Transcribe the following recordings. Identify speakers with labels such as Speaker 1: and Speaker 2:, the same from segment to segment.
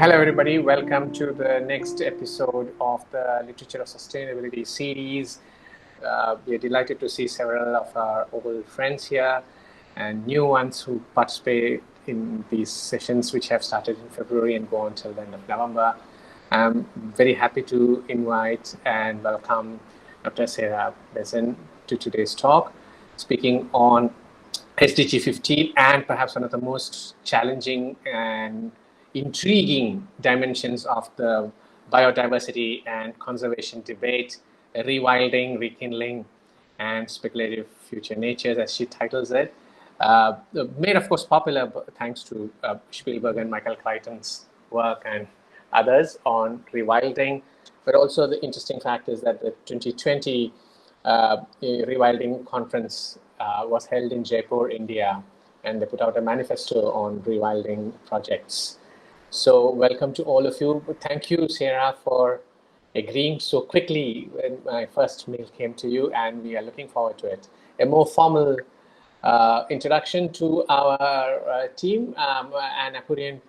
Speaker 1: Hello, everybody. Welcome to the next episode of the Literature of Sustainability series. We are delighted to see several of our old friends here and new ones who participate in these sessions, which have started in February and go on till the end of November. I'm very happy to invite and welcome Dr. Sarah Bezan to today's talk, speaking on SDG 15 and perhaps one of the most challenging and intriguing dimensions of the biodiversity and conservation debate, rewilding, rekindling, and speculative future natures, as she titles it. Made, of course, popular thanks to Spielberg and Michael Crichton's work and others on rewilding. But also the interesting fact is that the 2020 rewilding conference was held in Jaipur, India, and they put out a manifesto on rewilding projects. So welcome to all of you. Thank you, Sarah, for agreeing so quickly when my first mail came to you, and we are looking forward to it. A more formal introduction to our team, an Apurian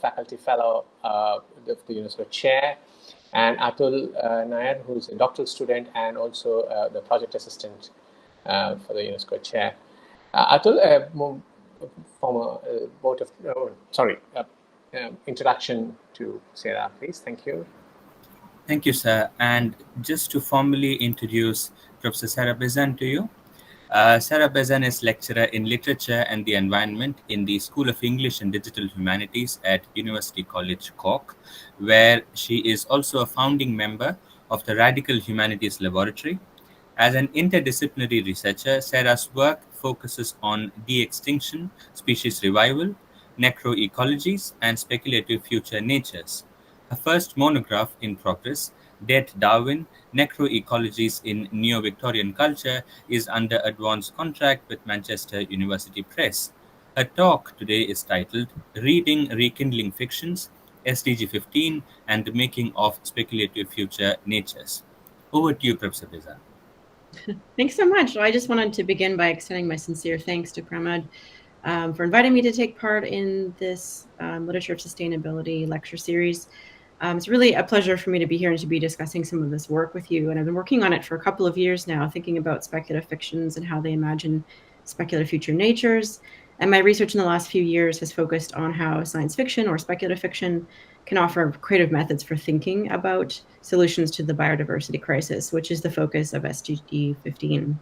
Speaker 1: faculty fellow, the UNESCO chair, and Atul Nair, who's a doctoral student and also the project assistant for the UNESCO chair. Atul, former board of, introduction to Sarah, please. Thank you.
Speaker 2: Thank you, sir. And just to formally introduce Professor Sarah Bezan to you. Sarah Bezan is lecturer in literature and the environment in the School of English and Digital Humanities at University College Cork, where she is also a founding member of the Radical Humanities Laboratory. As an interdisciplinary researcher, Sarah's work focuses on de-extinction, species revival, necroecologies, and speculative future natures. Her first monograph in progress, Dead Darwin, Necroecologies in Neo-Victorian Culture, is under advanced contract with Manchester University Press. Her talk today is titled Reading Rekindling Fictions, SDG 15, and the Making of Speculative Future Natures. Over to you, Professor Bezan.
Speaker 3: Thanks so much. I just wanted to begin by extending my sincere thanks to Pramod for inviting me to take part in this Literature of Sustainability lecture series. It's really a pleasure for me to be here and to be discussing some of this work with you. And I've been working on it for a couple of years now, thinking about speculative fictions and how they imagine speculative future natures. And my research in the last few years has focused on how science fiction or speculative fiction can offer creative methods for thinking about solutions to the biodiversity crisis, which is the focus of SDG 15.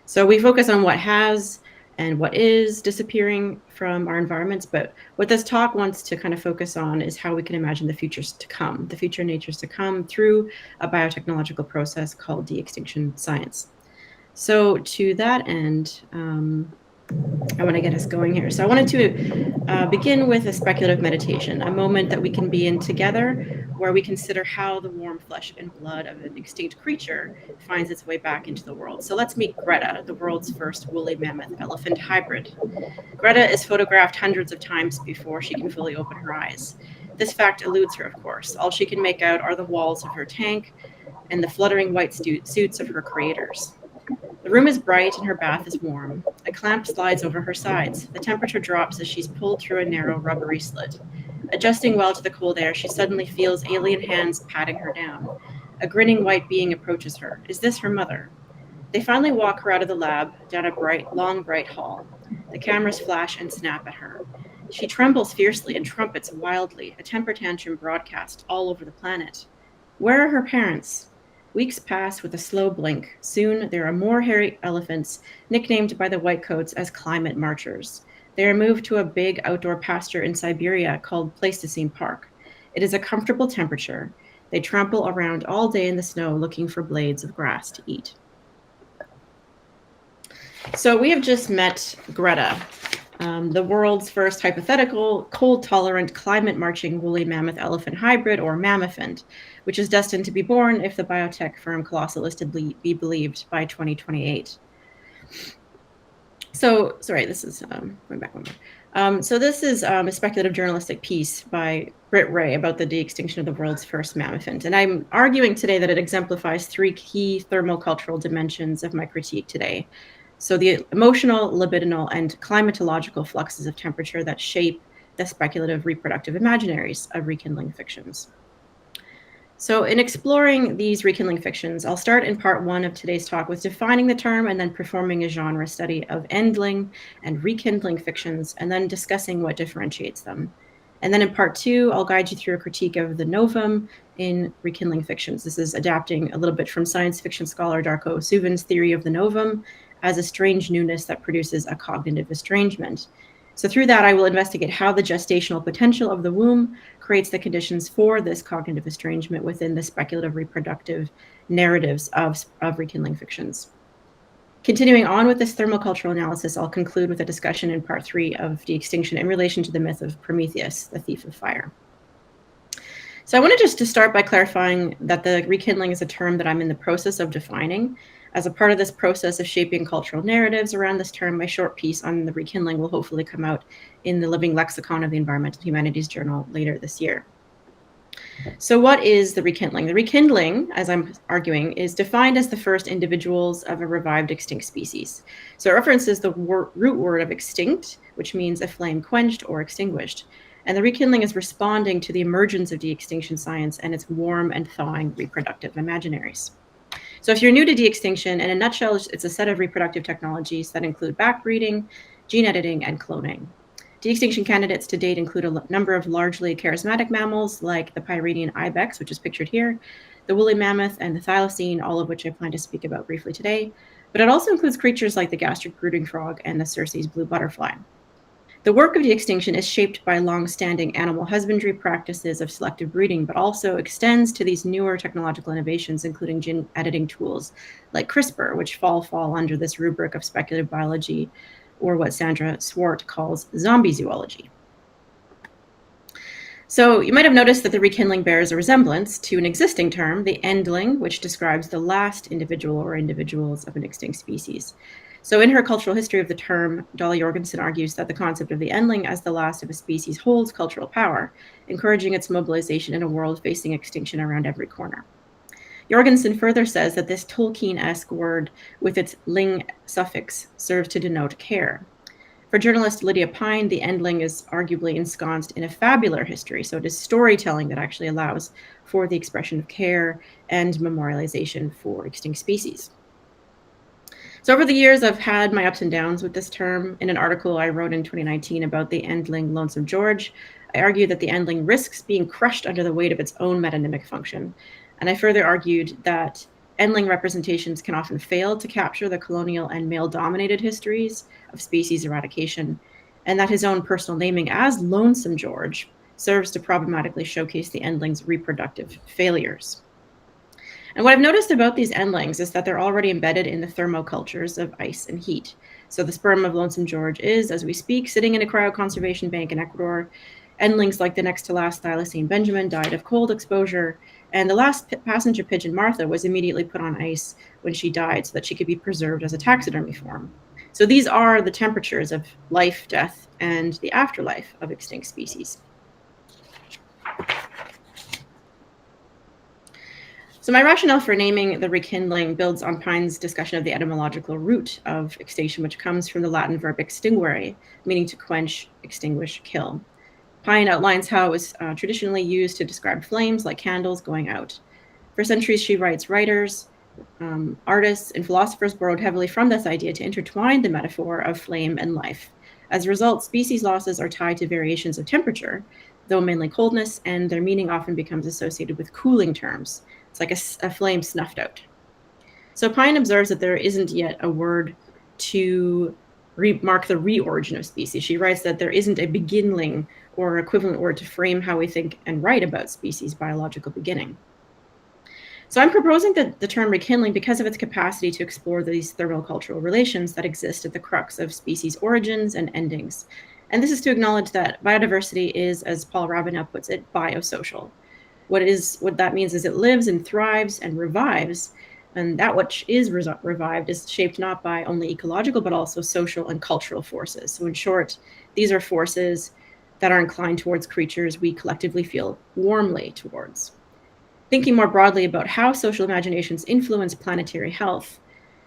Speaker 3: So we focus on what has and what is disappearing from our environments, but what this talk wants to kind of focus on is how we can imagine the futures to come, the future natures to come through a biotechnological process called de-extinction science. So to that end, I want to get us going here. So I wanted to begin with a speculative meditation, a moment that we can be in together where we consider how the warm flesh and blood of an extinct creature finds its way back into the world. So let's meet Greta, the world's first woolly mammoth elephant hybrid. Greta is photographed hundreds of times before she can fully open her eyes. This fact eludes her, of course. All she can make out are the walls of her tank and the fluttering white suits of her creators. The room is bright and her bath is warm. A clamp slides over her sides. The temperature drops as she's pulled through a narrow rubbery slit. Adjusting well to the cold air, she suddenly feels alien hands patting her down. A grinning white being approaches her. Is this her mother? They finally walk her out of the lab, down a long, bright hall. The cameras flash and snap at her. She trembles fiercely and trumpets wildly, a temper tantrum broadcast all over the planet. Where are her parents? Weeks pass with a slow blink. Soon there are more hairy elephants, nicknamed by the whitecoats as climate marchers. They are moved to a big outdoor pasture in Siberia called Pleistocene Park. It is a comfortable temperature. They trample around all day in the snow looking for blades of grass to eat. So we have just met Greta, the world's first hypothetical, cold-tolerant, climate-marching woolly mammoth elephant hybrid, or mammophant, which is destined to be born if the biotech firm Colossal is to be believed by 2028. So, sorry, this is, going back one more. So this is a speculative journalistic piece by Britt Ray about the de-extinction of the world's first mammophant. And I'm arguing today that it exemplifies three key thermocultural dimensions of my critique today. So the emotional, libidinal, and climatological fluxes of temperature that shape the speculative reproductive imaginaries of rekindling fictions. So in exploring these rekindling fictions, I'll start in part 1 of today's talk with defining the term and then performing a genre study of endling and rekindling fictions, and then discussing what differentiates them. And then in part 2, I'll guide you through a critique of the novum in rekindling fictions. This is adapting a little bit from science fiction scholar Darko Suvin's theory of the novum as a strange newness that produces a cognitive estrangement. So through that, I will investigate how the gestational potential of the womb creates the conditions for this cognitive estrangement within the speculative reproductive narratives of rekindling fictions. Continuing on with this thermocultural analysis, I'll conclude with a discussion in part 3 of de-extinction in relation to the myth of Prometheus, the thief of fire. So I wanted just to start by clarifying that the rekindling is a term that I'm in the process of defining. As a part of this process of shaping cultural narratives around this term, my short piece on the rekindling will hopefully come out in the Living Lexicon of the Environmental Humanities Journal later this year. So what is the rekindling? The rekindling, as I'm arguing, is defined as the first individuals of a revived extinct species. So it references the root word of extinct, which means a flame quenched or extinguished. And the rekindling is responding to the emergence of de-extinction science and its warm and thawing reproductive imaginaries. So if you're new to de-extinction, in a nutshell, it's a set of reproductive technologies that include backbreeding, gene editing, and cloning. De-extinction candidates to date include a number of largely charismatic mammals like the Pyrenean ibex, which is pictured here, the woolly mammoth, and the thylacine, all of which I plan to speak about briefly today. But it also includes creatures like the gastric brooding frog and the Circe's blue butterfly. The work of de-extinction is shaped by long-standing animal husbandry practices of selective breeding, but also extends to these newer technological innovations, including gene editing tools like CRISPR, which fall under this rubric of speculative biology, or what Sandra Swart calls zombie zoology. So you might have noticed that the rekindling bears a resemblance to an existing term, the endling, which describes the last individual or individuals of an extinct species. So in her cultural history of the term, Dolly Jorgensen argues that the concept of the endling as the last of a species holds cultural power, encouraging its mobilization in a world facing extinction around every corner. Jorgensen further says that this Tolkien-esque word with its ling suffix serves to denote care. For journalist Lydia Pine, the endling is arguably ensconced in a fabular history, so it is storytelling that actually allows for the expression of care and memorialization for extinct species. So over the years, I've had my ups and downs with this term. In an article I wrote in 2019 about the endling Lonesome George, I argued that the endling risks being crushed under the weight of its own metonymic function. And I further argued that endling representations can often fail to capture the colonial and male-dominated histories of species eradication, and that his own personal naming as Lonesome George serves to problematically showcase the endling's reproductive failures. And what I've noticed about these endlings is that they're already embedded in the thermocultures of ice and heat. So the sperm of Lonesome George is, as we speak, sitting in a cryoconservation bank in Ecuador. Endlings like the next to last thylacine Benjamin died of cold exposure, and the last passenger pigeon Martha was immediately put on ice when she died so that she could be preserved as a taxidermy form. So these are the temperatures of life, death, and the afterlife of extinct species. So my rationale for naming the rekindling builds on Pine's discussion of the etymological root of extinction, which comes from the Latin verb extinguere, meaning to quench, extinguish, kill. Pine outlines how it was traditionally used to describe flames like candles going out. For centuries, she writes, writers, artists, and philosophers borrowed heavily from this idea to intertwine the metaphor of flame and life. As a result, species losses are tied to variations of temperature, though mainly coldness, and their meaning often becomes associated with cooling terms. It's like a flame snuffed out. So Pine observes that there isn't yet a word to mark the reorigin of species. She writes that there isn't a beginning or equivalent word to frame how we think and write about species' biological beginning. So I'm proposing the term rekindling because of its capacity to explore these thermocultural relations that exist at the crux of species origins and endings. And this is to acknowledge that biodiversity is, as Paul Rabinow puts it, biosocial. What that means is it lives and thrives and revives, and that which is revived is shaped not by only ecological, but also social and cultural forces. So in short, these are forces that are inclined towards creatures we collectively feel warmly towards. Thinking more broadly about how social imaginations influence planetary health,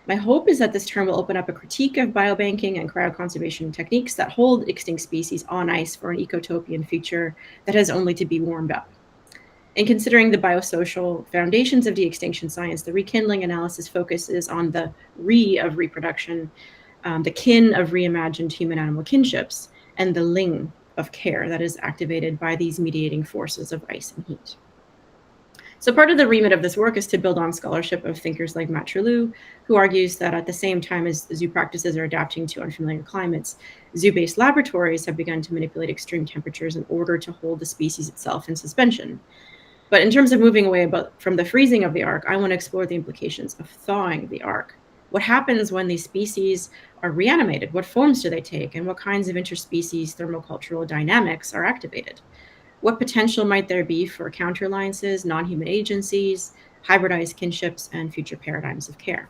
Speaker 3: My hope is that this term will open up a critique of biobanking and cryoconservation techniques that hold extinct species on ice for an ecotopian future that has only to be warmed up. In considering the biosocial foundations of de-extinction science, the rekindling analysis focuses on the re of reproduction, the kin of reimagined human-animal kinships, and the ling of care that is activated by these mediating forces of ice and heat. So part of the remit of this work is to build on scholarship of thinkers like Matt Treleu, who argues that at the same time as zoo practices are adapting to unfamiliar climates, zoo-based laboratories have begun to manipulate extreme temperatures in order to hold the species itself in suspension. But in terms of moving away from the freezing of the ark, I want to explore the implications of thawing the ark. What happens when these species are reanimated? What forms do they take? And what kinds of interspecies thermocultural dynamics are activated? What potential might there be for counter-alliances, non-human agencies, hybridized kinships, and future paradigms of care?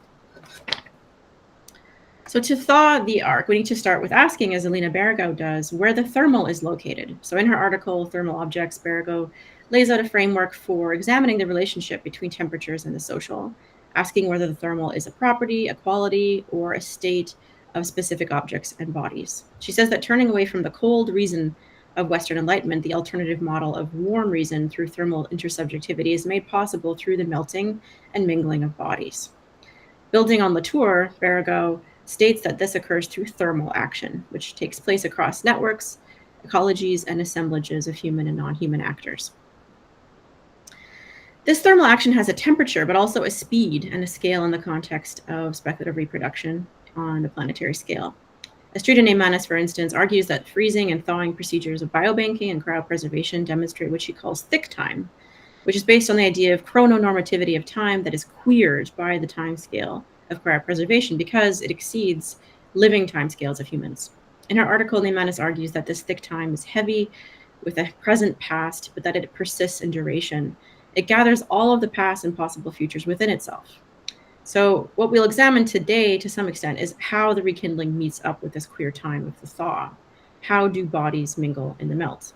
Speaker 3: So to thaw the ark, we need to start with asking, as Alina Barago does, where the thermal is located. So in her article, Thermal Objects, Barago lays out a framework for examining the relationship between temperatures and the social, asking whether the thermal is a property, a quality, or a state of specific objects and bodies. She says that turning away from the cold reason of Western Enlightenment, the alternative model of warm reason through thermal intersubjectivity is made possible through the melting and mingling of bodies. Building on Latour, Barago states that this occurs through thermal action, which takes place across networks, ecologies, and assemblages of human and non-human actors. This thermal action has a temperature, but also a speed and a scale in the context of speculative reproduction on a planetary scale. Astrida Neymanis, for instance, argues that freezing and thawing procedures of biobanking and cryopreservation demonstrate what she calls thick time, which is based on the idea of chrononormativity of time that is queered by the time scale of cryopreservation because it exceeds living timescales of humans. In her article, Neymanis argues that this thick time is heavy with a present past, but that it persists in duration. It gathers all of the past and possible futures within itself. So what we'll examine today, to some extent, is how the rekindling meets up with this queer time of the thaw. How do bodies mingle in the melt?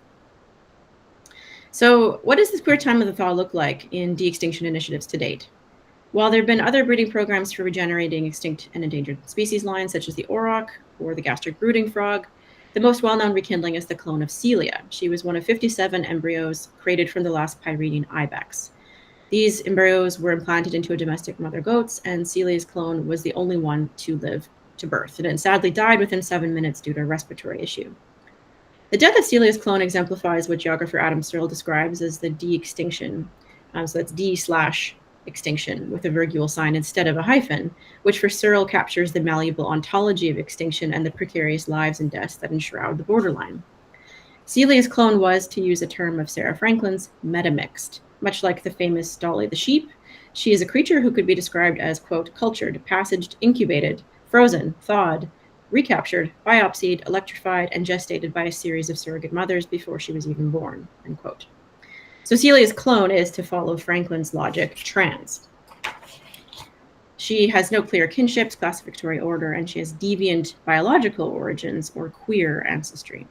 Speaker 3: So what does this queer time of the thaw look like in de-extinction initiatives to date? While there have been other breeding programs for regenerating extinct and endangered species lines, such as the auroch or the gastric brooding frog, the most well-known rekindling is the clone of Celia. She was one of 57 embryos created from the last Pyrenean ibex. These embryos were implanted into a domestic mother goats, and Celia's clone was the only one to live to birth, and it sadly died within 7 minutes due to a respiratory issue. The death of Celia's clone exemplifies what geographer Adam Searle describes as the de-extinction. So that's D/extinction with a virgule sign instead of a hyphen, which for Searle captures the malleable ontology of extinction and the precarious lives and deaths that enshroud the borderline. Celia's clone was, to use a term of Sarah Franklin's, metamixed. Much like the famous Dolly the sheep, she is a creature who could be described as, quote, cultured, passaged, incubated, frozen, thawed, recaptured, biopsied, electrified, and gestated by a series of surrogate mothers before she was even born, end quote. So Celia's clone is, to follow Franklin's logic, trans. She has no clear kinships, classificatory order, and she has deviant biological origins or queer ancestry.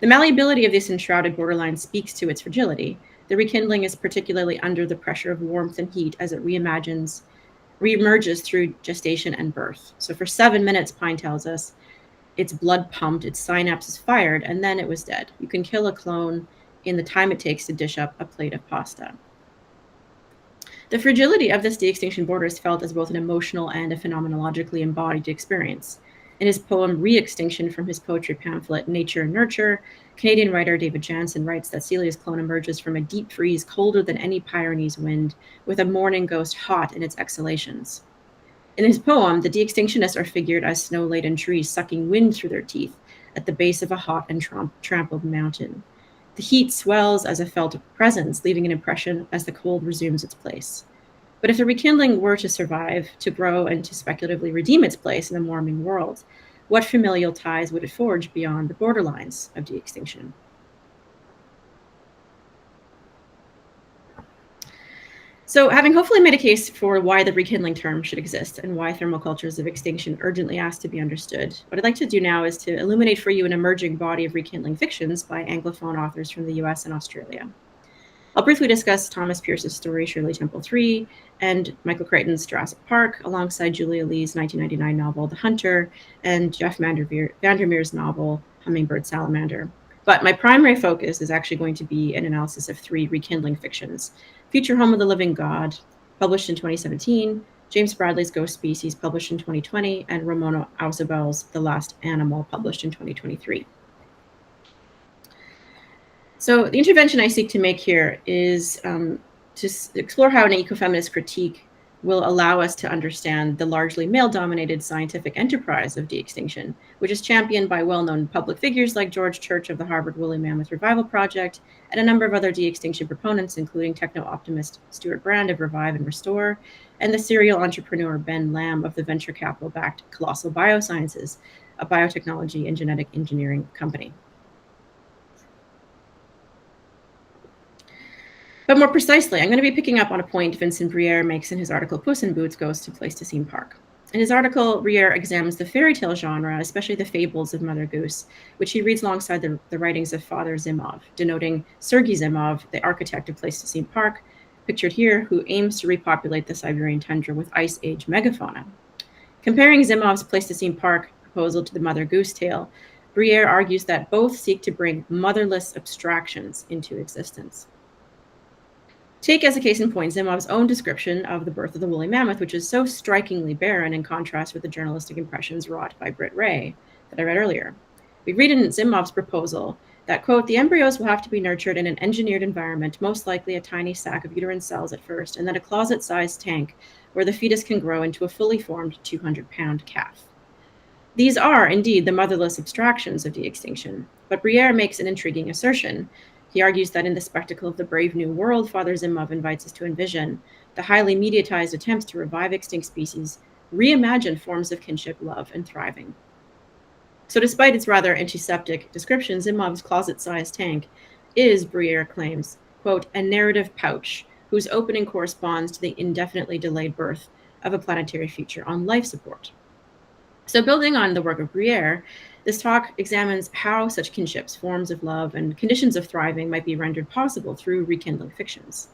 Speaker 3: The malleability of this enshrouded borderline speaks to its fragility. The rekindling is particularly under the pressure of warmth and heat as it reemerges through gestation and birth. So for 7 minutes, Pine tells us, its blood pumped, its synapses fired, and then it was dead. You can kill a clone in the time it takes to dish up a plate of pasta. The fragility of this de-extinction border is felt as both an emotional and a phenomenologically embodied experience. In his poem Re-Extinction from his poetry pamphlet Nature and Nurture, Canadian writer David Jansen writes that Celia's clone emerges from a deep freeze colder than any Pyrenees wind, with a morning ghost hot in its exhalations. In his poem, the de-extinctionists are figured as snow-laden trees sucking wind through their teeth at the base of a hot and trampled mountain. The heat swells as a felt presence, leaving an impression as the cold resumes its place. But if the rekindling were to survive, to grow, and to speculatively redeem its place in the warming world, what familial ties would it forge beyond the borderlines of de-extinction? So having hopefully made a case for why the rekindling term should exist and why thermocultures of extinction urgently ask to be understood, what I'd like to do now is to illuminate for you an emerging body of rekindling fictions by Anglophone authors from the US and Australia. I'll briefly discuss Thomas Pierce's story, Shirley Temple 3, and Michael Crichton's Jurassic Park, alongside Julia Lee's 1999 novel, The Hunter, and Jeff Vandermeer's novel, Hummingbird Salamander. But my primary focus is actually going to be an analysis of 3 rekindling fictions: Future Home of the Living God, published in 2017, James Bradley's Ghost Species, published in 2020, and Ramona Ausubel's The Last Animal, published in 2023. So the intervention I seek to make here is to explore how an ecofeminist critique will allow us to understand the largely male-dominated scientific enterprise of de-extinction, which is championed by well-known public figures like George Church of the Harvard Woolly Mammoth Revival Project and a number of other de-extinction proponents, including techno-optimist Stuart Brand of Revive and Restore, and the serial entrepreneur Ben Lamb of the venture capital-backed Colossal Biosciences, a biotechnology and genetic engineering company. But more precisely, I'm going to be picking up on a point Vincent Briere makes in his article Puss in Boots Goes to Pleistocene Park. In his article, Briere examines the fairy tale genre, especially the fables of Mother Goose, which he reads alongside the writings of Father Zimov, denoting Sergei Zimov, the architect of Pleistocene Park, pictured here, who aims to repopulate the Siberian tundra with Ice Age megafauna. Comparing Zimov's Pleistocene Park proposal to the Mother Goose tale, Briere argues that both seek to bring motherless abstractions into existence. Take as a case in point Zimov's own description of the birth of the woolly mammoth, which is so strikingly barren in contrast with the journalistic impressions wrought by Britt Ray that I read earlier. We read in Zimov's proposal that, quote, the embryos will have to be nurtured in an engineered environment, most likely a tiny sac of uterine cells at first, and then a closet-sized tank where the fetus can grow into a fully formed 200-pound calf. These are, indeed, the motherless abstractions of de-extinction, but Briere makes an intriguing assertion. He argues that in the spectacle of the brave new world Father Zimov invites us to envision, the highly mediatized attempts to revive extinct species reimagine forms of kinship, love, and thriving. So despite its rather antiseptic description, Zimov's closet-sized tank is, Briere claims, quote, a narrative pouch whose opening corresponds to the indefinitely delayed birth of a planetary future on life support. So building on the work of Briere, this talk examines how such kinships, forms of love, and conditions of thriving might be rendered possible through rekindling fictions.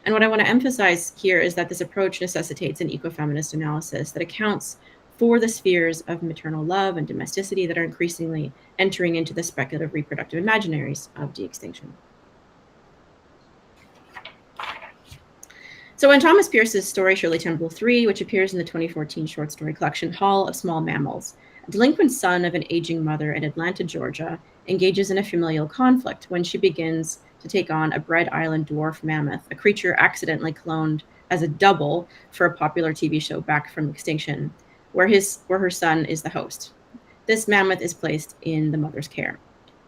Speaker 3: And what I want to emphasize here is that this approach necessitates an ecofeminist analysis that accounts for the spheres of maternal love and domesticity that are increasingly entering into the speculative reproductive imaginaries of de-extinction. So in Thomas Pierce's story, Shirley Temple 3, which appears in the 2014 short story collection Hall of Small Mammals, a delinquent son of an aging mother in Atlanta, Georgia, engages in a familial conflict when she begins to take on a Bread Island dwarf mammoth, a creature accidentally cloned as a double for a popular TV show back from extinction, where her son is the host. This mammoth is placed in the mother's care.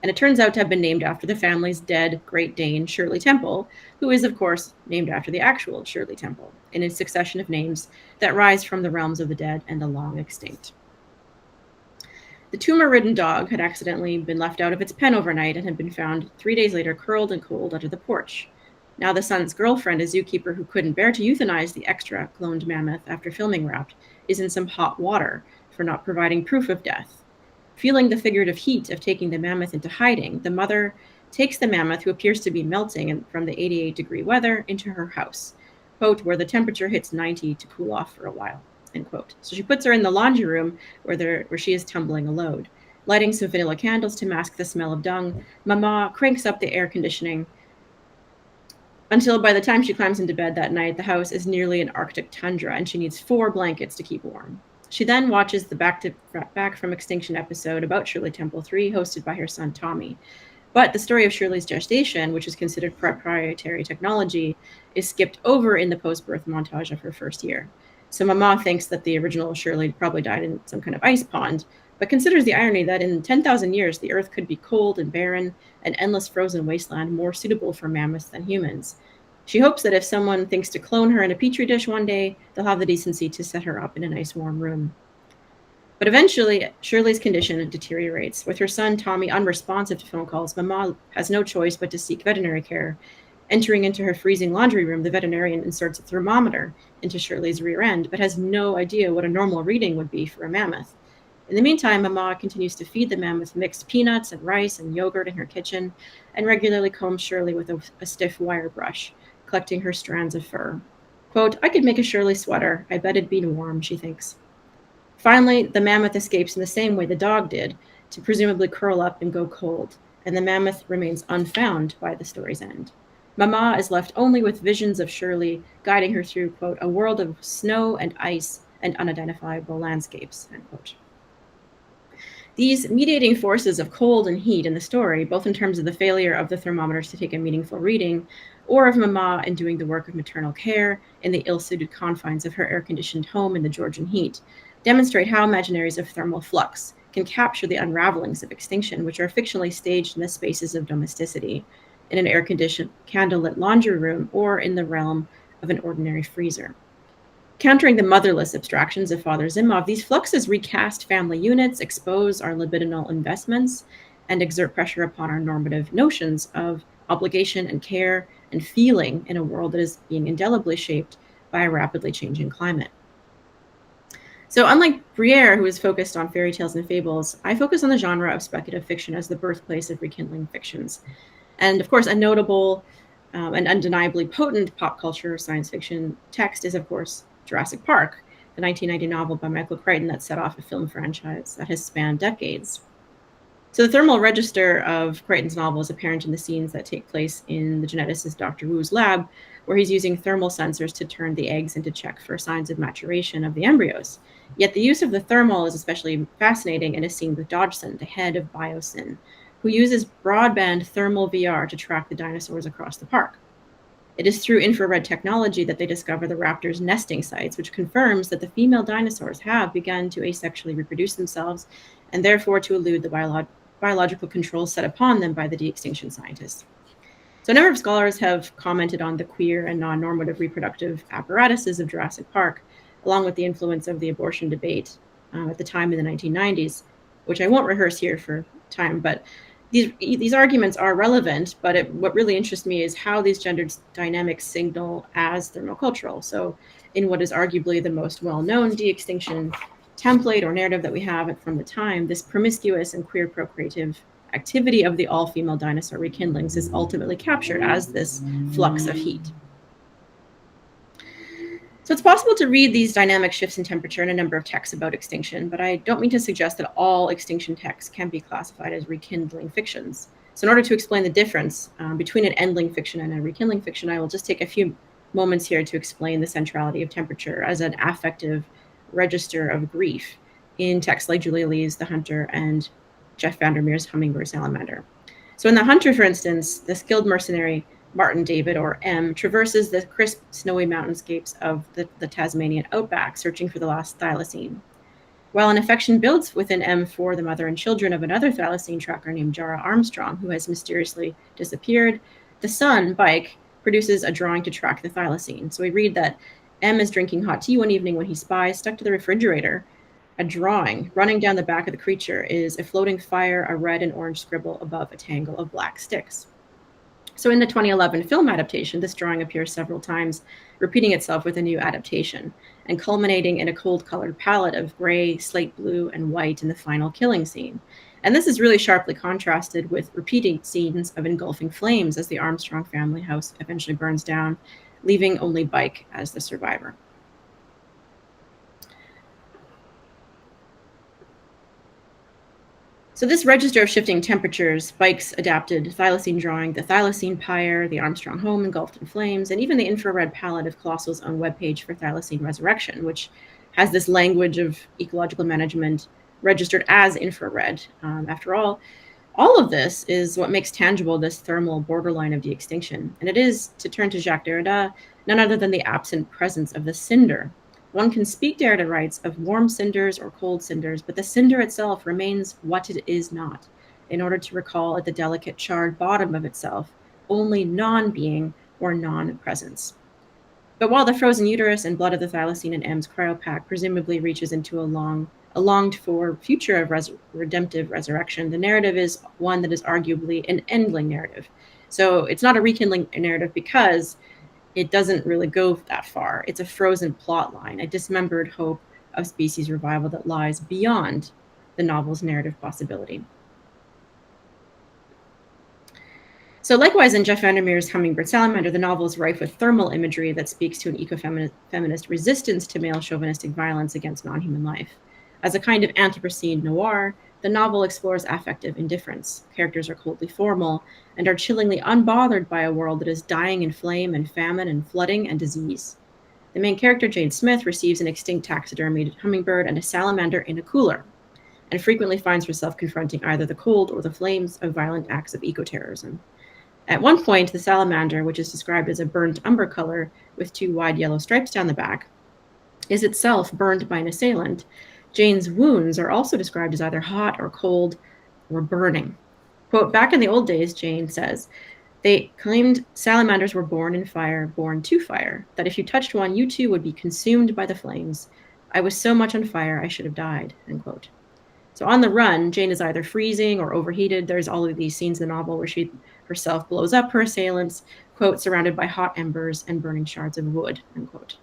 Speaker 3: And it turns out to have been named after the family's dead Great Dane, Shirley Temple, who is, of course, named after the actual Shirley Temple, in a succession of names that rise from the realms of the dead and the long extinct. The tumor-ridden dog had accidentally been left out of its pen overnight and had been found 3 days later curled and cold under the porch. Now the son's girlfriend, a zookeeper who couldn't bear to euthanize the extra cloned mammoth after filming wrapped, is in some hot water for not providing proof of death. Feeling the figurative heat of taking the mammoth into hiding, the mother takes the mammoth, who appears to be melting from the 88-degree weather, into her house, quote, where the temperature hits 90 to cool off for a while, end quote. So she puts her in the laundry room where she is tumbling a load. Lighting some vanilla candles to mask the smell of dung, Mama cranks up the air conditioning until by the time she climbs into bed that night, the house is nearly an Arctic tundra and she needs 4 blankets to keep warm. She then watches the Back from Extinction episode about Shirley Temple 3, hosted by her son Tommy. But the story of Shirley's gestation, which is considered proprietary technology, is skipped over in the post-birth montage of her first year. So Mama thinks that the original Shirley probably died in some kind of ice pond, but considers the irony that in 10,000 years, the Earth could be cold and barren, an endless frozen wasteland more suitable for mammoths than humans. She hopes that if someone thinks to clone her in a petri dish one day, they'll have the decency to set her up in a nice warm room. But eventually, Shirley's condition deteriorates. With her son Tommy unresponsive to phone calls, Mama has no choice but to seek veterinary care. Entering into her freezing laundry room, the veterinarian inserts a thermometer into Shirley's rear end, but has no idea what a normal reading would be for a mammoth. In the meantime, Mama continues to feed the mammoth mixed peanuts and rice and yogurt in her kitchen and regularly combs Shirley with a stiff wire brush, collecting her strands of fur. Quote, I could make a Shirley sweater. I bet it'd be warm, she thinks. Finally, the mammoth escapes in the same way the dog did, to presumably curl up and go cold, and the mammoth remains unfound by the story's end. Mama is left only with visions of Shirley guiding her through, quote, a world of snow and ice and unidentifiable landscapes, end quote. These mediating forces of cold and heat in the story, both in terms of the failure of the thermometers to take a meaningful reading, or of Mama in doing the work of maternal care in the ill-suited confines of her air-conditioned home in the Georgian heat, demonstrate how imaginaries of thermal flux can capture the unravelings of extinction, which are fictionally staged in the spaces of domesticity, in an air-conditioned, candlelit laundry room, or in the realm of an ordinary freezer. Countering the motherless abstractions of Father Zimov, these fluxes recast family units, expose our libidinal investments, and exert pressure upon our normative notions of obligation and care and feeling in a world that is being indelibly shaped by a rapidly changing climate. So unlike Briere, who is focused on fairy tales and fables, I focus on the genre of speculative fiction as the birthplace of rekindling fictions. And of course, a notable and undeniably potent pop culture science fiction text is, of course, Jurassic Park, the 1990 novel by Michael Crichton that set off a film franchise that has spanned decades. So the thermal register of Crichton's novel is apparent in the scenes that take place in the geneticist Dr. Wu's lab, where he's using thermal sensors to turn the eggs and to check for signs of maturation of the embryos. Yet the use of the thermal is especially fascinating in a scene with Dodgson, the head of Biosyn, who uses broadband thermal VR to track the dinosaurs across the park. It is through infrared technology that they discover the raptors' nesting sites, which confirms that the female dinosaurs have begun to asexually reproduce themselves and therefore to elude the biological controls set upon them by the de-extinction scientists. So a number of scholars have commented on the queer and non-normative reproductive apparatuses of Jurassic Park, along with the influence of the abortion debate at the time in the 1990s, which I won't rehearse here for time, but these arguments are relevant, but what really interests me is how these gendered dynamics signal as thermocultural. So in what is arguably the most well-known de-extinction template or narrative that we have from the time, this promiscuous and queer procreative activity of the all-female dinosaur rekindlings is ultimately captured as this flux of heat. So it's possible to read these dynamic shifts in temperature in a number of texts about extinction, but I don't mean to suggest that all extinction texts can be classified as rekindling fictions. So in order to explain the difference between an endling fiction and a rekindling fiction, I will just take a few moments here to explain the centrality of temperature as an affective register of grief in texts like Julia Lee's The Hunter and Jeff Vandermeer's Hummingbird Salamander. So in The Hunter, for instance, the skilled mercenary Martin David, or M, traverses the crisp, snowy mountainscapes of the Tasmanian outback, searching for the lost thylacine. While an affection builds within M for the mother and children of another thylacine tracker named Jara Armstrong, who has mysteriously disappeared, the son, Bike, produces a drawing to track the thylacine. So we read that M is drinking hot tea one evening when he spies, stuck to the refrigerator, a drawing. Running down the back of the creature is a floating fire, a red and orange scribble above a tangle of black sticks. So in the 2011 film adaptation, this drawing appears several times, repeating itself with a new adaptation, and culminating in a cold-colored palette of gray, slate blue, and white in the final killing scene. And this is really sharply contrasted with repeating scenes of engulfing flames as the Armstrong family house eventually burns down, leaving only Bike as the survivor. So this register of shifting temperatures, Bike's adapted thylacine drawing, the thylacine pyre, the Armstrong home engulfed in flames, and even the infrared palette of Colossal's own webpage for thylacine resurrection, which has this language of ecological management registered as infrared. After all of this is what makes tangible this thermal borderline of de-extinction. And it is, to turn to Jacques Derrida, none other than the absent presence of the cinder. One can speak, Derrida writes, of warm cinders or cold cinders, but the cinder itself remains what it is not, in order to recall at the delicate charred bottom of itself only non-being or non-presence. But while the frozen uterus and blood of the thylacine in M's cryopack presumably reaches into a longed-for future of redemptive resurrection, the narrative is one that is arguably an endling narrative. So it's not a rekindling narrative because it doesn't really go that far. It's a frozen plot line, a dismembered hope of species revival that lies beyond the novel's narrative possibility. So likewise, in Jeff Vandermeer's Hummingbird Salamander, the novel is rife with thermal imagery that speaks to an eco-feminist resistance to male chauvinistic violence against non-human life. As a kind of Anthropocene noir, the novel explores affective indifference. Characters are coldly formal and are chillingly unbothered by a world that is dying in flame and famine and flooding and disease. The main character, Jane Smith, receives an extinct taxidermied hummingbird and a salamander in a cooler, and frequently finds herself confronting either the cold or the flames of violent acts of eco-terrorism. At one point, the salamander, which is described as a burnt umber color with 2 wide yellow stripes down the back, is itself burned by an assailant. Jane's wounds are also described as either hot or cold or burning. Quote, back in the old days, Jane says, they claimed salamanders were born in fire, born to fire, that if you touched one, you too would be consumed by the flames. I was so much on fire, I should have died, end quote. So on the run, Jane is either freezing or overheated. There's all of these scenes in the novel where she herself blows up her assailants, quote, surrounded by hot embers and burning shards of wood, end quote.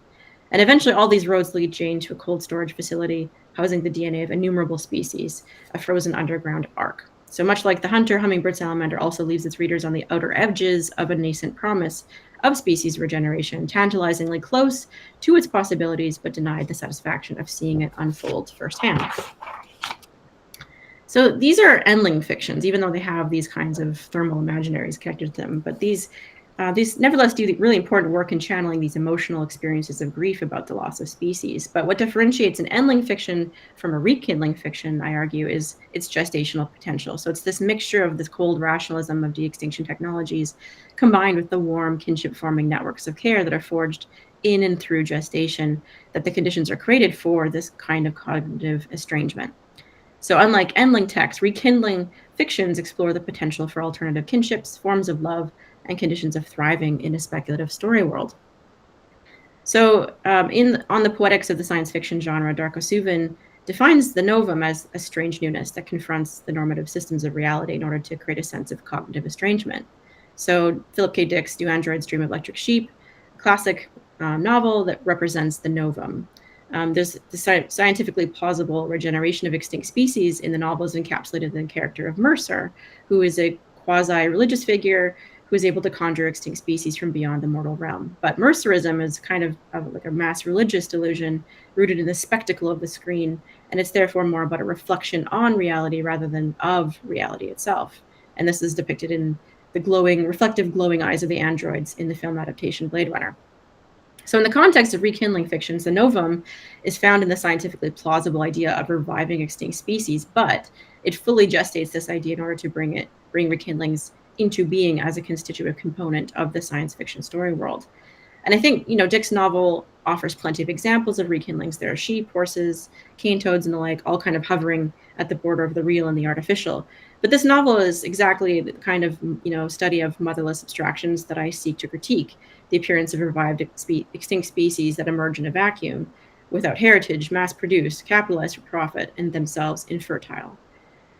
Speaker 3: And eventually all these roads lead Jane to a cold storage facility housing the DNA of innumerable species, a frozen underground ark. So much like the hunter, Hummingbird Salamander also leaves its readers on the outer edges of a nascent promise of species regeneration, tantalizingly close to its possibilities, but denied the satisfaction of seeing it unfold firsthand. So these are Endling fictions, even though they have these kinds of thermal imaginaries connected to them. But these nevertheless do really important work in channeling these emotional experiences of grief about the loss of species. But what differentiates an Endling fiction from a rekindling fiction, I argue, is its gestational potential. So it's this mixture of this cold rationalism of de-extinction technologies combined with the warm kinship-forming networks of care that are forged in and through gestation, that the conditions are created for this kind of cognitive estrangement. So unlike Endling texts, rekindling fictions explore the potential for alternative kinships, forms of love, and conditions of thriving in a speculative story world. So on the poetics of the science fiction genre, Darko Suvin defines the novum as a strange newness that confronts the normative systems of reality in order to create a sense of cognitive estrangement. So Philip K. Dick's Do Androids Dream of Electric Sheep, a classic novel that represents the novum. There's the scientifically plausible regeneration of extinct species in the novel is encapsulated in the character of Mercer, who is a quasi-religious figure who is able to conjure extinct species from beyond the mortal realm. But Mercerism is kind of like a mass religious delusion rooted in the spectacle of the screen, and it's therefore more about a reflection on reality rather than of reality itself. And this is depicted in the reflective glowing eyes of the androids in the film adaptation Blade Runner. So in the context of rekindling fictions, the novum is found in the scientifically plausible idea of reviving extinct species, but it fully gestates this idea in order to bring rekindlings into being as a constitutive component of the science fiction story world. And I think, Dick's novel offers plenty of examples of rekindlings. There are sheep, horses, cane toads, and the like, all kind of hovering at the border of the real and the artificial. But this novel is exactly the kind of, study of motherless abstractions that I seek to critique, the appearance of revived extinct species that emerge in a vacuum, without heritage, mass-produced, capitalized for profit, and themselves infertile.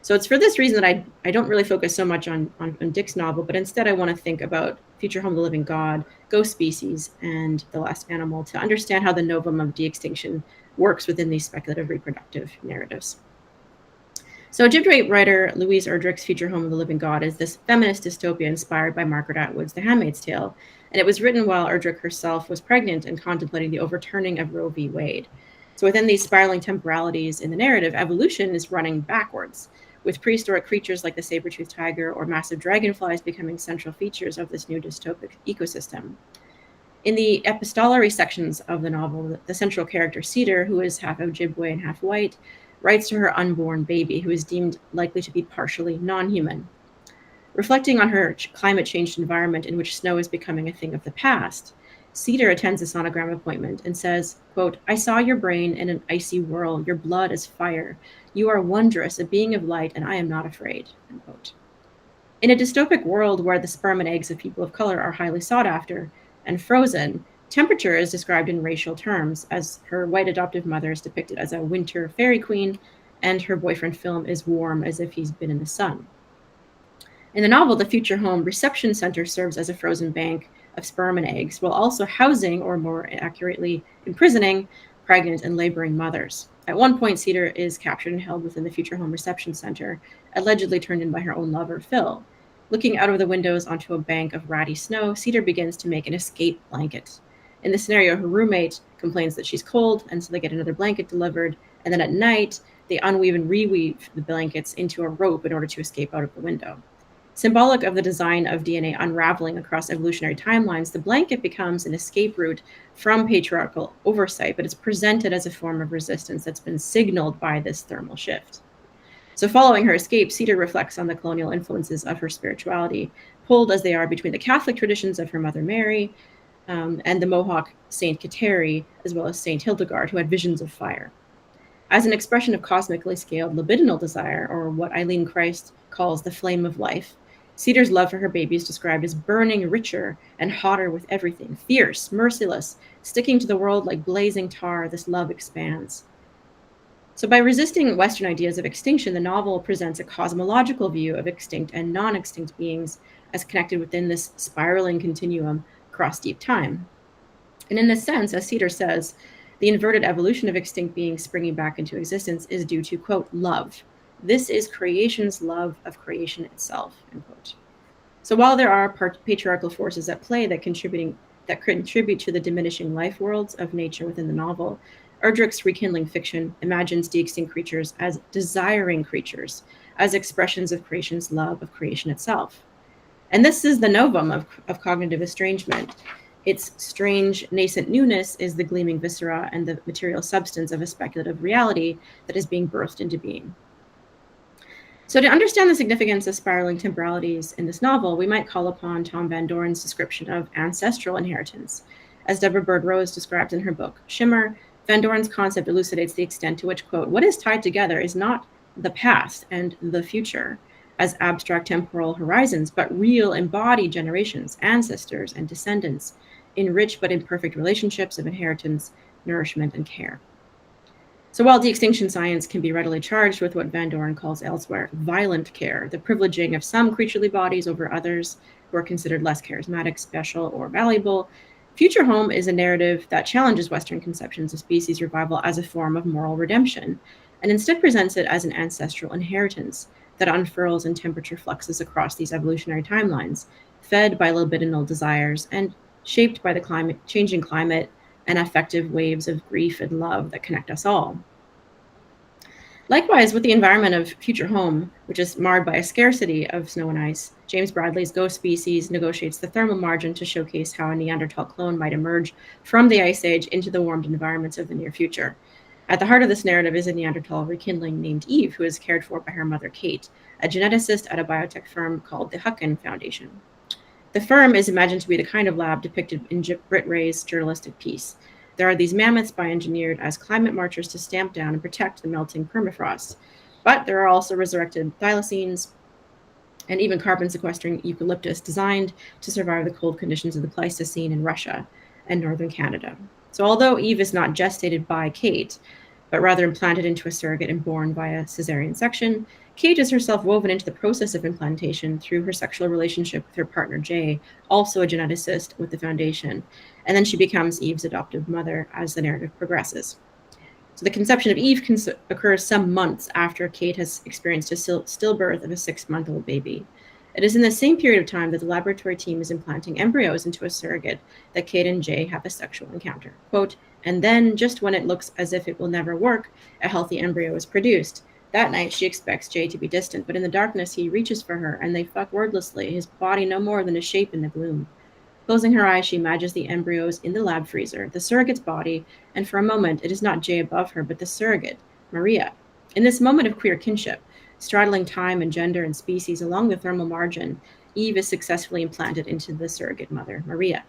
Speaker 3: So it's for this reason that I don't really focus so much on Dick's novel, but instead I want to think about Future Home of the Living God, Ghost Species, and The Last Animal to understand how the novum of de-extinction works within these speculative reproductive narratives. So Ojibwe writer Louise Erdrich's Future Home of the Living God is this feminist dystopia inspired by Margaret Atwood's The Handmaid's Tale, and it was written while Erdrich herself was pregnant and contemplating the overturning of Roe v. Wade. So within these spiraling temporalities in the narrative, evolution is running backwards, with prehistoric creatures like the saber-toothed tiger or massive dragonflies becoming central features of this new dystopic ecosystem. In the epistolary sections of the novel, the central character, Cedar, who is half Ojibwe and half white, writes to her unborn baby, who is deemed likely to be partially non-human. Reflecting on her climate-changed environment in which snow is becoming a thing of the past, Cedar attends a sonogram appointment and says, quote, I saw your brain in an icy whirl, your blood is fire. You are wondrous, a being of light, and I am not afraid, end quote. In a dystopic world where the sperm and eggs of people of color are highly sought after and frozen, temperature is described in racial terms, as her white adoptive mother is depicted as a winter fairy queen, and her boyfriend Film is warm as if he's been in the sun. In the novel, the Future Home Reception Center serves as a frozen bank of sperm and eggs, while also housing, or more accurately, imprisoning, pregnant and laboring mothers. At one point, Cedar is captured and held within the Future Home Reception Center, allegedly turned in by her own lover, Phil. Looking out of the windows onto a bank of ratty snow, Cedar begins to make an escape blanket. In the scenario, her roommate complains that she's cold, and so they get another blanket delivered, and then at night, they unweave and reweave the blankets into a rope in order to escape out of the window. Symbolic of the design of DNA unraveling across evolutionary timelines, the blanket becomes an escape route from patriarchal oversight, but it's presented as a form of resistance that's been signaled by this thermal shift. So following her escape, Cedar reflects on the colonial influences of her spirituality, pulled as they are between the Catholic traditions of her mother Mary and the Mohawk Saint Kateri, as well as Saint Hildegard, who had visions of fire. As an expression of cosmically scaled libidinal desire, or what Eileen Christ calls the flame of life, Cedar's love for her baby is described as burning richer and hotter with everything, fierce, merciless, sticking to the world like blazing tar. This love expands. So by resisting Western ideas of extinction, the novel presents a cosmological view of extinct and non-extinct beings as connected within this spiraling continuum across deep time. And in this sense, as Cedar says, the inverted evolution of extinct beings springing back into existence is due to, quote, love. This is creation's love of creation itself, end quote. So while there are patriarchal forces at play that contribute to the diminishing life worlds of nature within the novel, Erdrich's rekindling fiction imagines de-extinct creatures as desiring creatures, as expressions of creation's love of creation itself. And this is the novum of cognitive estrangement. Its strange nascent newness is the gleaming viscera and the material substance of a speculative reality that is being birthed into being. So to understand the significance of spiraling temporalities in this novel, we might call upon Tom Van Doren's description of ancestral inheritance. As Deborah Bird Rose describes in her book, Shimmer, Van Doren's concept elucidates the extent to which, quote, what is tied together is not the past and the future as abstract temporal horizons, but real embodied generations, ancestors, and descendants in rich but imperfect relationships of inheritance, nourishment, and care. So while de-extinction science can be readily charged with what Van Doren calls elsewhere violent care, the privileging of some creaturely bodies over others who are considered less charismatic, special, or valuable, Future Home is a narrative that challenges Western conceptions of species revival as a form of moral redemption, and instead presents it as an ancestral inheritance that unfurls in temperature fluxes across these evolutionary timelines, fed by libidinal desires and shaped by the changing climate and affective waves of grief and love that connect us all. Likewise, with the environment of Future Home, which is marred by a scarcity of snow and ice, James Bradley's Ghost Species negotiates the thermal margin to showcase how a Neanderthal clone might emerge from the Ice Age into the warmed environments of the near future. At the heart of this narrative is a Neanderthal rekindling named Eve, who is cared for by her mother, Kate, a geneticist at a biotech firm called the Hucken Foundation. The firm is imagined to be the kind of lab depicted in Britt Ray's journalistic piece. There are these mammoths bioengineered as climate marchers to stamp down and protect the melting permafrost. But there are also resurrected thylacines and even carbon-sequestering eucalyptus designed to survive the cold conditions of the Pleistocene in Russia and northern Canada. So although Eve is not gestated by Kate, but rather implanted into a surrogate and born via cesarean section, Kate is herself woven into the process of implantation through her sexual relationship with her partner Jay, also a geneticist with the foundation, and then she becomes Eve's adoptive mother as the narrative progresses. So the conception of Eve occurs some months after Kate has experienced a stillbirth of a 6-month-old baby. It is in the same period of time that the laboratory team is implanting embryos into a surrogate that Kate and Jay have a sexual encounter. Quote, and then, just when it looks as if it will never work, a healthy embryo is produced. That night, she expects Jay to be distant, but in the darkness, he reaches for her, and they fuck wordlessly, his body no more than a shape in the gloom. Closing her eyes, she imagines the embryos in the lab freezer, the surrogate's body, and for a moment, it is not Jay above her, but the surrogate, Maria. In this moment of queer kinship, straddling time and gender and species along the thermal margin, Eve is successfully implanted into the surrogate mother, Maria.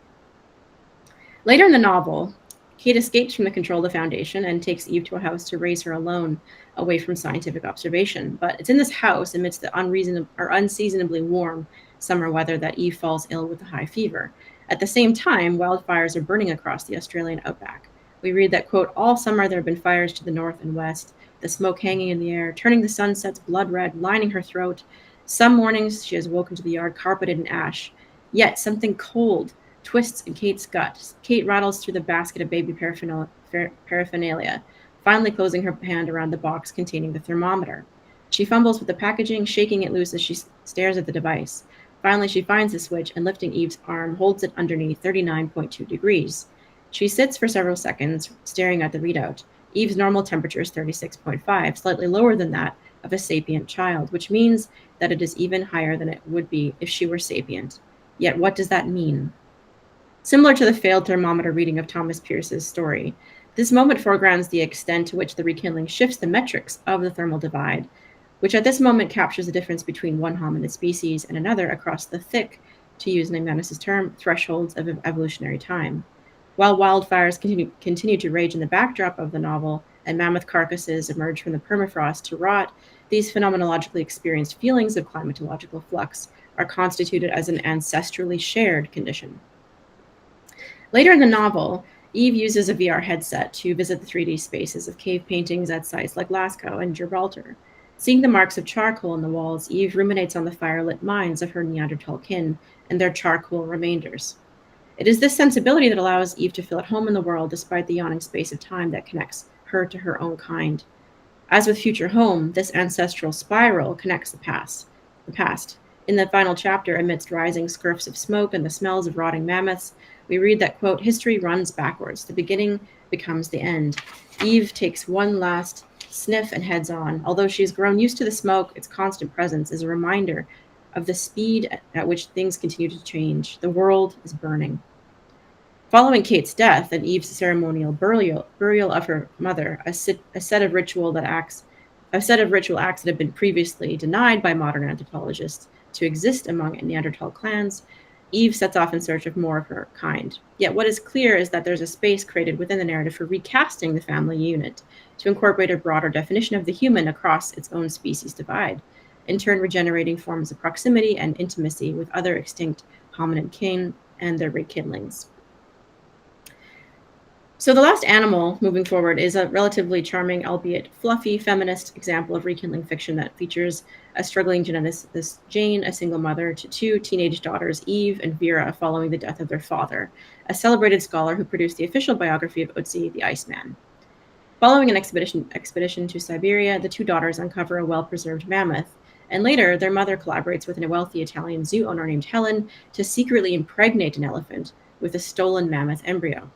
Speaker 3: Later in the novel, Kate escapes from the control of the Foundation and takes Eve to a house to raise her alone, away from scientific observation. But it's in this house, amidst the unseasonably warm summer weather, that Eve falls ill with a high fever. At the same time, wildfires are burning across the Australian outback. We read that, quote, all summer there have been fires to the north and west, the smoke hanging in the air, turning the sunsets blood red, lining her throat. Some mornings she has woken to the yard carpeted in ash. Yet something cold, twists in Kate's gut. Kate rattles through the basket of baby paraphernalia, finally closing her hand around the box containing the thermometer. She fumbles with the packaging, shaking it loose as she stares at the device. Finally, she finds the switch and, lifting Eve's arm, holds it underneath 39.2 degrees. She sits for several seconds, staring at the readout. Eve's normal temperature is 36.5, slightly lower than that of a sapient child, which means that it is even higher than it would be if she were sapient. Yet what does that mean? Similar to the failed thermometer reading of Thomas Pierce's story, this moment foregrounds the extent to which the rekindling shifts the metrics of the thermal divide, which at this moment captures the difference between one hominid species and another across the thick, to use McManus's term, thresholds of evolutionary time. While wildfires continue to rage in the backdrop of the novel and mammoth carcasses emerge from the permafrost to rot, these phenomenologically experienced feelings of climatological flux are constituted as an ancestrally shared condition. Later in the novel, Eve uses a VR headset to visit the 3D spaces of cave paintings at sites like Lascaux and Gibraltar. Seeing the marks of charcoal on the walls, Eve ruminates on the fire-lit minds of her Neanderthal kin and their charcoal remainders. It is this sensibility that allows Eve to feel at home in the world despite the yawning space of time that connects her to her own kind. As with Future Home, this ancestral spiral connects the past. In the final chapter, amidst rising scurfs of smoke and the smells of rotting mammoths, we read that, quote, history runs backwards. The beginning becomes the end. Eve takes one last sniff and heads on. Although she's grown used to the smoke, its constant presence is a reminder of the speed at which things continue to change. The world is burning. Following Kate's death and Eve's ceremonial burial of her mother, a set of ritual acts that had been previously denied by modern anthropologists to exist among Neanderthal clans, Eve sets off in search of more of her kind. Yet what is clear is that there's a space created within the narrative for recasting the family unit to incorporate a broader definition of the human across its own species divide, in turn regenerating forms of proximity and intimacy with other extinct hominid kin and their rekindlings. So The Last Animal, moving forward, is a relatively charming, albeit fluffy, feminist example of rekindling fiction that features a struggling geneticist, Jane, a single mother to two teenage daughters, Eve and Vera, following the death of their father, a celebrated scholar who produced the official biography of Otzi the Iceman. Following an expedition to Siberia, the two daughters uncover a well-preserved mammoth, and later their mother collaborates with a wealthy Italian zoo owner named Helen to secretly impregnate an elephant with a stolen mammoth embryo.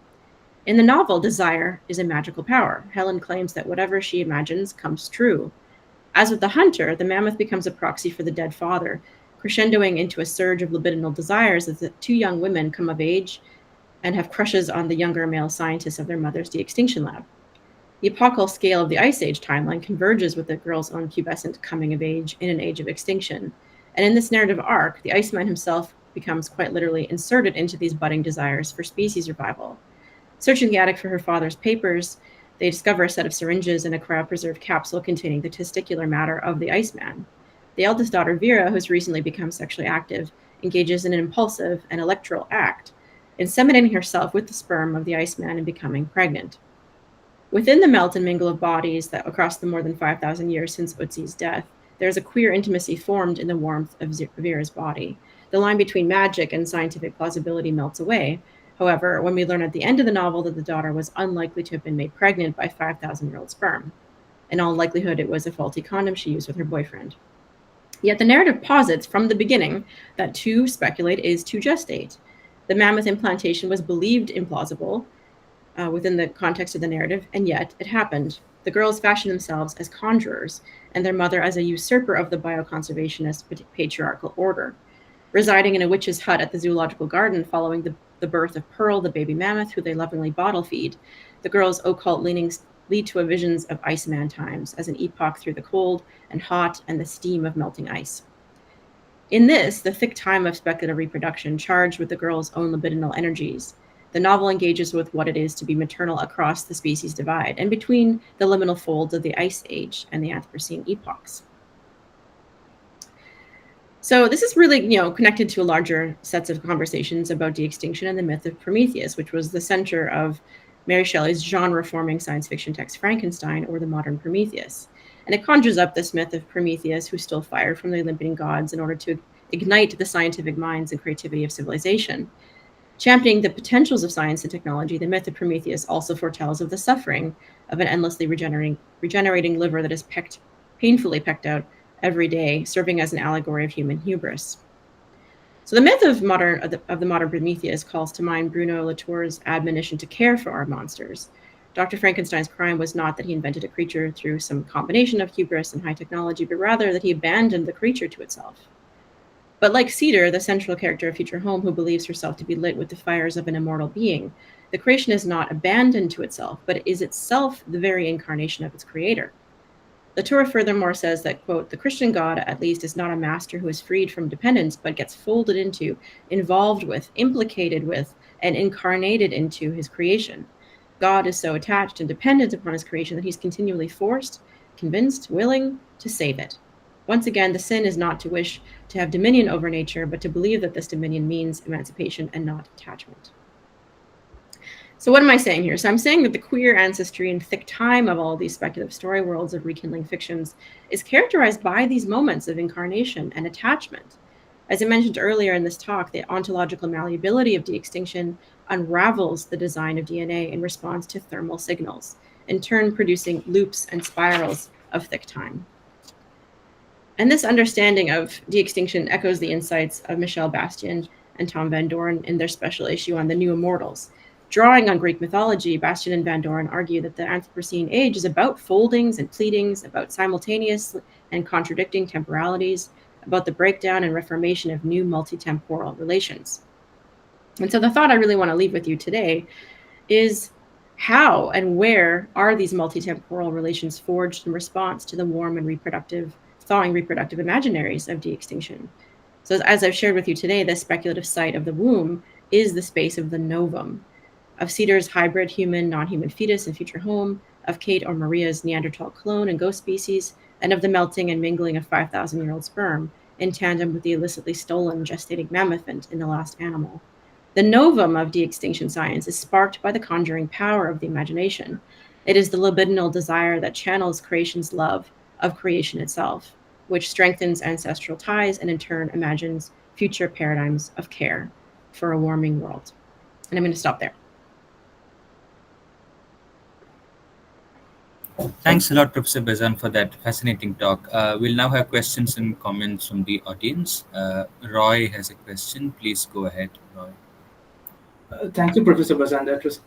Speaker 3: In the novel, desire is a magical power. Helen claims that whatever she imagines comes true. As with the hunter, the mammoth becomes a proxy for the dead father, crescendoing into a surge of libidinal desires as the two young women come of age and have crushes on the younger male scientists of their mother's de-extinction lab. The epochal scale of the Ice Age timeline converges with the girl's own pubescent coming of age in an age of extinction. And in this narrative arc, the Iceman himself becomes quite literally inserted into these budding desires for species revival. Searching the attic for her father's papers, they discover a set of syringes and a cryopreserved capsule containing the testicular matter of the Iceman. The eldest daughter, Vera, who's recently become sexually active, engages in an impulsive and electoral act, inseminating herself with the sperm of the Iceman and becoming pregnant. Within the melt and mingle of bodies that across the more than 5,000 years since Otzi's death, there is a queer intimacy formed in the warmth of Vera's body. The line between magic and scientific plausibility melts away. However, when we learn at the end of the novel that the daughter was unlikely to have been made pregnant by 5,000-year-old sperm, in all likelihood it was a faulty condom she used with her boyfriend. Yet the narrative posits from the beginning that to speculate is to gestate. The mammoth implantation was believed implausible within the context of the narrative, and yet it happened. The girls fashioned themselves as conjurers, and their mother as a usurper of the bioconservationist patriarchal order. Residing in a witch's hut at the zoological garden following the birth of Pearl, the baby mammoth, who they lovingly bottle feed, the girls' occult leanings lead to visions of Iceman times as an epoch through the cold and hot and the steam of melting ice. In this, the thick time of speculative reproduction charged with the girls' own libidinal energies, the novel engages with what it is to be maternal across the species divide and between the liminal folds of the Ice Age and the Anthropocene epochs. So this is really, connected to larger sets of conversations about de-extinction and the myth of Prometheus, which was the center of Mary Shelley's genre-forming science fiction text Frankenstein, or the modern Prometheus. And it conjures up this myth of Prometheus, who stole fire from the Olympian gods in order to ignite the scientific minds and creativity of civilization. Championing the potentials of science and technology, the myth of Prometheus also foretells of the suffering of an endlessly regenerating liver that is painfully pecked out every day, serving as an allegory of human hubris. So the myth of the modern Prometheus calls to mind Bruno Latour's admonition to care for our monsters. Dr. Frankenstein's crime was not that he invented a creature through some combination of hubris and high technology, but rather that he abandoned the creature to itself. But like Cedar, the central character of Future Home, who believes herself to be lit with the fires of an immortal being, the creation is not abandoned to itself, but is itself the very incarnation of its creator. Latour furthermore says that, quote, the Christian God, at least, is not a master who is freed from dependence, but gets folded into, involved with, implicated with, and incarnated into his creation. God is so attached and dependent upon his creation that he's continually forced, convinced, willing to save it. Once again, the sin is not to wish to have dominion over nature, but to believe that this dominion means emancipation and not attachment. So what am I saying here? So I'm saying that the queer ancestry and thick time of all these speculative story worlds of rekindling fictions is characterized by these moments of incarnation and attachment. As I mentioned earlier in this talk, the ontological malleability of de-extinction unravels the design of DNA in response to thermal signals, in turn producing loops and spirals of thick time. And this understanding of de-extinction echoes the insights of Michel Bastian and Tom Van Doren in their special issue on the New Immortals. Drawing on Greek mythology, Bastian and Van Doren argue that the Anthropocene age is about foldings and pleatings, about simultaneous and contradicting temporalities, about the breakdown and reformation of new multi-temporal relations. And so the thought I really want to leave with you today is how and where are these multi-temporal relations forged in response to the warm and thawing reproductive imaginaries of de-extinction? So as I've shared with you today, the speculative site of the womb is the space of the novum, of Cedar's hybrid human, non-human fetus in Future Home, of Kate or Maria's Neanderthal clone and ghost species, and of the melting and mingling of 5,000-year-old sperm in tandem with the illicitly stolen gestating mammothant in The Last Animal. The novum of de-extinction science is sparked by the conjuring power of the imagination. It is the libidinal desire that channels creation's love of creation itself, which strengthens ancestral ties and in turn imagines future paradigms of care for a warming world. And I'm going to stop there.
Speaker 2: Thanks a lot, Professor Bezan, for that fascinating talk. We'll now have questions and comments from the audience. Roy has a question. Please go ahead, Roy.
Speaker 4: Thank you, Professor Bezan. That was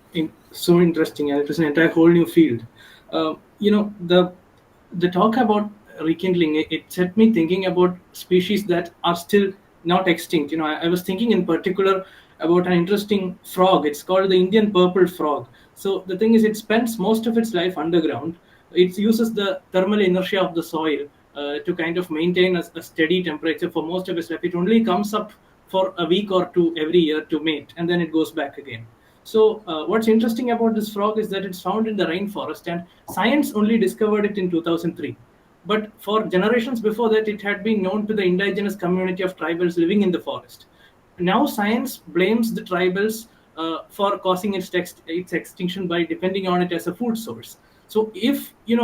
Speaker 4: so interesting, and it was an entire whole new field. The talk about rekindling, it set me thinking about species that are still not extinct. I was thinking in particular about an interesting frog. It's called the Indian purple frog. So the thing is, it spends most of its life underground. It uses the thermal inertia of the soil to kind of maintain a steady temperature for most of its life. It only comes up for a week or two every year to mate, and then it goes back again. So what's interesting about this frog is that it's found in the rainforest, and science only discovered it in 2003. But for generations before that, it had been known to the indigenous community of tribals living in the forest. Now science blames the tribals for causing its extinction by depending on it as a food source. So if we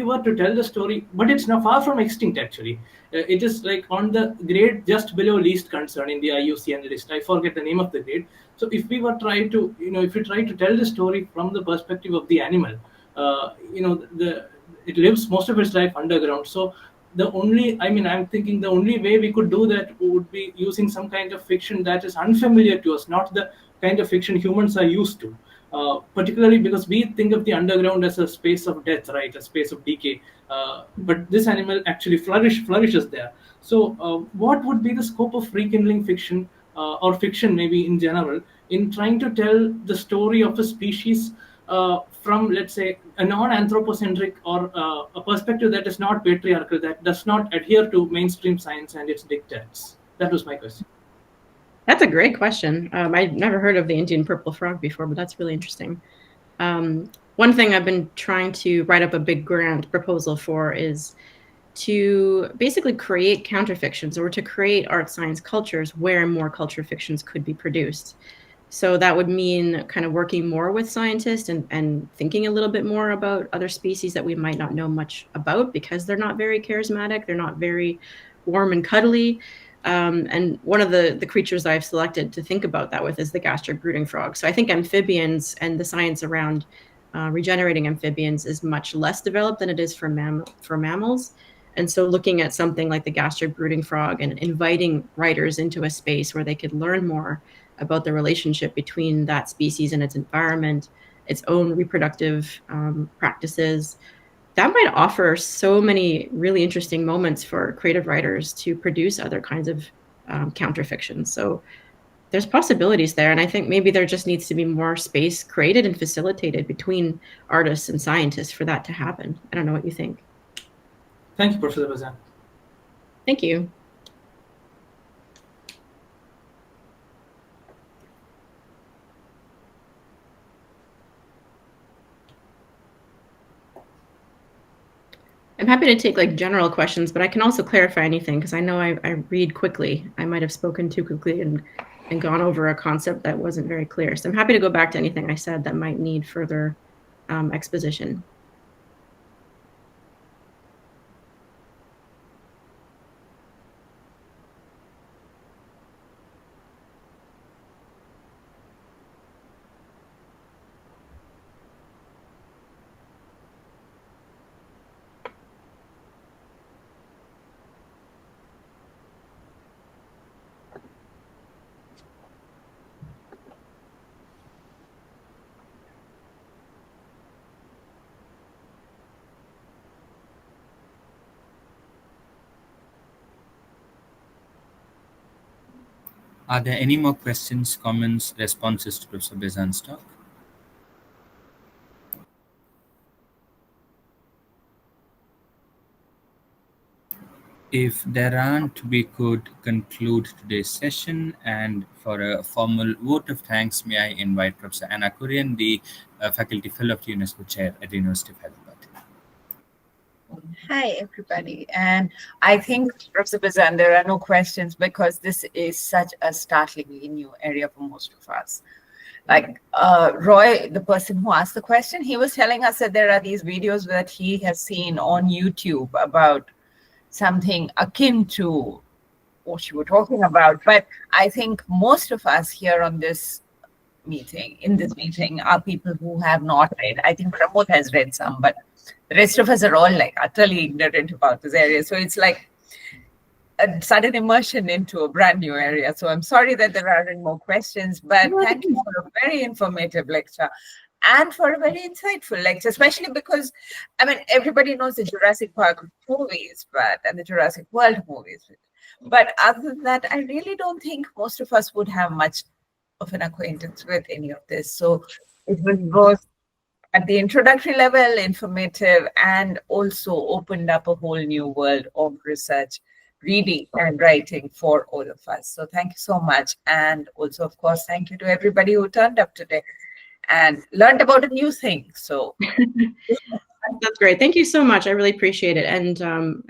Speaker 4: were to tell the story, but it's now far from extinct actually. It is like on the grade just below least concern in the IUCN list. I forget the name of the grade. So if we try to tell the story from the perspective of the animal, it lives most of its life underground. So I'm thinking the only way we could do that would be using some kind of fiction that is unfamiliar to us, not the kind of fiction humans are used to. Particularly because we think of the underground as a space of death, right? A space of decay. But this animal actually flourishes there. So what would be the scope of rekindling fiction or fiction maybe in general in trying to tell the story of a species from, let's say, a non-anthropocentric or a perspective that is not patriarchal, that does not adhere to mainstream science and its dictates? That was my question.
Speaker 3: That's a great question. I've never heard of the Indian purple frog before, but that's really interesting. One thing I've been trying to write up a big grant proposal for is to basically create counterfictions, or to create art science cultures where more culture fictions could be produced. So that would mean kind of working more with scientists and thinking a little bit more about other species that we might not know much about because they're not very charismatic, they're not very warm and cuddly. And one of the creatures I've selected to think about that with is the gastric brooding frog. So I think amphibians and the science around regenerating amphibians is much less developed than it is for mammals. And so looking at something like the gastric brooding frog and inviting writers into a space where they could learn more about the relationship between that species and its environment, its own reproductive practices, that might offer so many really interesting moments for creative writers to produce other kinds of counterfiction. So there's possibilities there. And I think maybe there just needs to be more space created and facilitated between artists and scientists for that to happen. I don't know what you think.
Speaker 4: Thank you, Professor Bezan.
Speaker 3: Thank you. I'm happy to take like general questions, but I can also clarify anything because I know I read quickly. I might have spoken too quickly and gone over a concept that wasn't very clear. So I'm happy to go back to anything I said that might need further exposition.
Speaker 2: Are there any more questions, comments, responses to Professor Bezan's talk? If there aren't, we could conclude today's session. And for a formal vote of thanks, may I invite Professor Anna Kurian, the Faculty Fellow of the UNESCO Chair at the University of Hyderabad.
Speaker 5: Hi, everybody. And I think, Professor Bezan, there are no questions because this is such a startlingly new area for most of us. Like Roy, the person who asked the question, he was telling us that there are these videos that he has seen on YouTube about something akin to what you were talking about. But I think most of us here on this meeting, are people who have not read. I think Pramod has read some, but the rest of us are all like utterly ignorant about this area. So it's like a sudden immersion into a brand new area. So I'm sorry that there aren't more questions, but thank you for a very informative lecture and for a very insightful lecture, especially because, I mean, everybody knows the Jurassic Park movies, and the Jurassic World movies. But other than that, I really don't think most of us would have much of an acquaintance with any of this. So it was both at the introductory level, informative, and also opened up a whole new world of research, reading and writing for all of us. So thank you so much. And also, of course, thank you to everybody who turned up today and learned about a new thing. So
Speaker 3: that's great. Thank you so much. I really appreciate it. And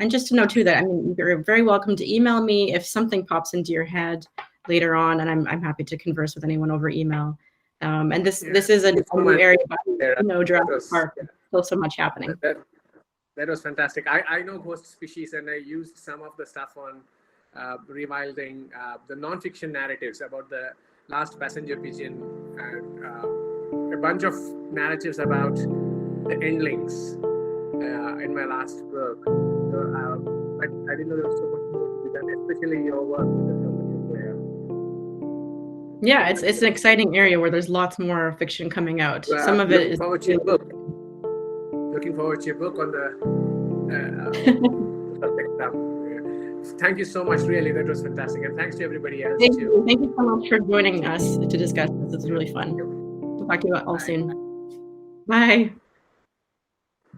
Speaker 3: just to know too that, I mean, you're very welcome to email me if something pops into your head later on, and I'm happy to converse with anyone over email. And this is a new area, Jurassic Park. There's still so much happening.
Speaker 1: That was fantastic. I know ghost species, and I used some of the stuff on rewilding the non-fiction narratives about the last passenger pigeon, and a bunch of narratives about the endlings in my last book. So, I didn't know there was so much more to be done, especially your work with the company player.
Speaker 3: Yeah, it's an exciting area where there's lots more fiction coming out. Some of it is
Speaker 1: forward to your book. Looking forward to your book on the subject. Thank you so much, really. That was fantastic. And thanks to everybody else.
Speaker 3: Thank you so much for joining us to discuss this. It's really fun. We'll talk to you all soon. Bye.